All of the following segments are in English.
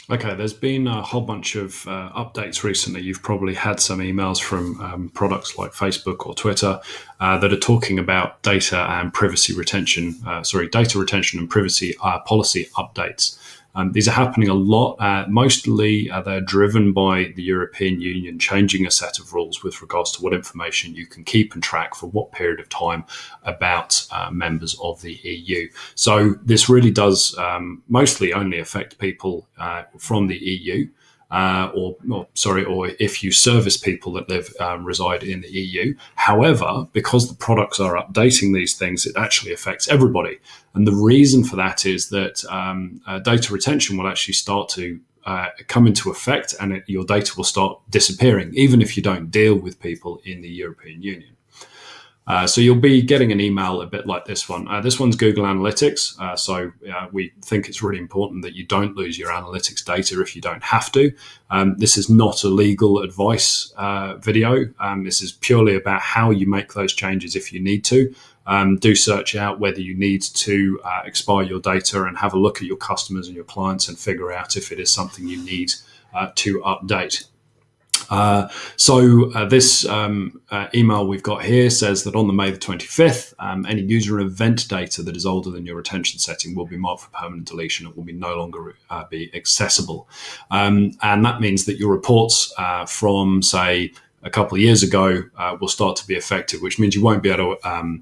Okay, there's been a whole bunch of updates recently. You've probably had some emails from products like Facebook or Twitter that are talking about data and privacy retention, data retention and privacy policy updates. These are happening a lot. Mostly, they're driven by the European Union changing a set of rules with regards to what information you can keep and track for what period of time about members of the EU. So this really does mostly only affect people from the EU. Or if you service people that live reside in the EU. However, because the products are updating these things, it actually affects everybody. And the reason for that is that data retention will actually start to come into effect, and your data will start disappearing, even if you don't deal with people in the European Union. So you'll be getting an email a bit like this one. This one's Google Analytics. So we think it's really important that you don't lose your analytics data if you don't have to. This is not a legal advice video. This is purely about how you make those changes if you need to. Do search out whether you need to expire your data and have a look at your customers and your clients and figure out if it is something you need to update. This email we've got here says that on the May the 25th, any user event data that is older than your retention setting will be marked for permanent deletion. It will be no longer be accessible. And that means that your reports from, say, a couple of years ago will start to be effective, which means you won't be able to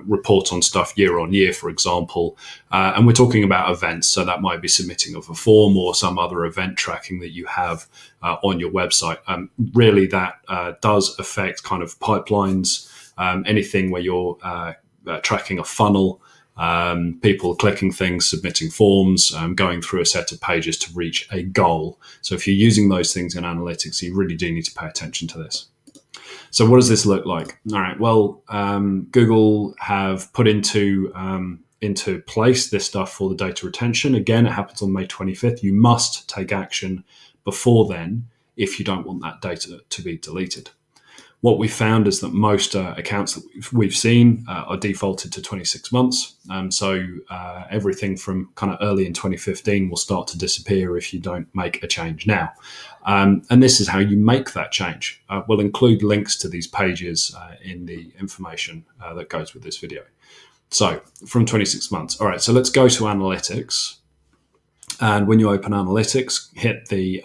report on stuff year on year, for example. And we're talking about events, so that might be submitting of a form or some other event tracking that you have on your website. Really, that does affect kind of pipelines, anything where you're tracking a funnel, people clicking things, submitting forms, going through a set of pages to reach a goal. So if you're using those things in analytics, you really do need to pay attention to this. So what does this look like? All right, well, Google have put into place this stuff for the data retention. Again, it happens on May 25th. You must take action before then if you don't want that data to be deleted. What we found is that most accounts that we've seen are defaulted to 26 months. So everything from kind of early in 2015 will start to disappear if you don't make a change now. And this is how you make that change. We'll include links to these pages in the information that goes with this video. So from 26 months. All right, so let's go to analytics. And when you open analytics, hit the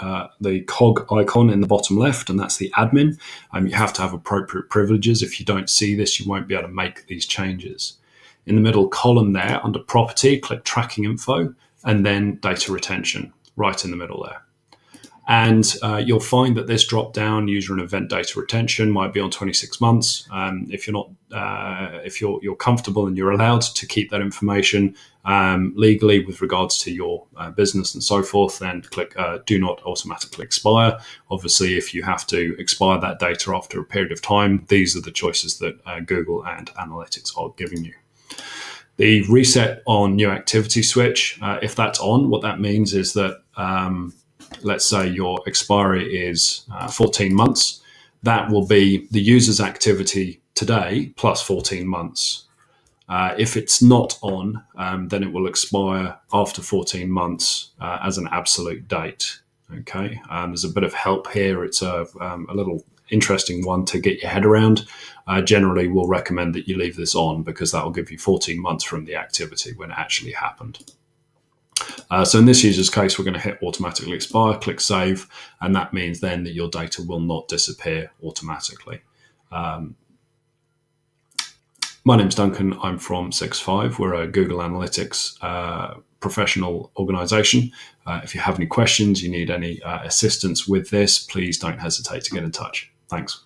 cog icon in the bottom left, and that's the admin. You have to have appropriate privileges. If you don't see this, you won't be able to make these changes. In the middle column there, under property, click tracking info, and then data retention, right in the middle there. And you'll find that this drop down, user and event data retention, might be on 26 months. If you're not, if you're comfortable and you're allowed to keep that information legally with regards to your business and so forth, then click do not automatically expire. Obviously, if you have to expire that data after a period of time, these are the choices that Google and Analytics are giving you. The reset on new activity switch, if that's on, what that means is that let's say your expiry is 14 months, that will be the user's activity today plus 14 months. If it's not on, then it will expire after 14 months as an absolute date. Okay, there's a bit of help here. It's a little interesting one to get your head around. Generally, we'll recommend that you leave this on because that will give you 14 months from the activity when it actually happened. So in this user's case, we're going to hit automatically expire, click save, and that means then that your data will not disappear automatically. My name's Duncan. I'm from 6.5. We're a Google Analytics professional organization. If you have any questions, you need any assistance with this, please don't hesitate to get in touch. Thanks.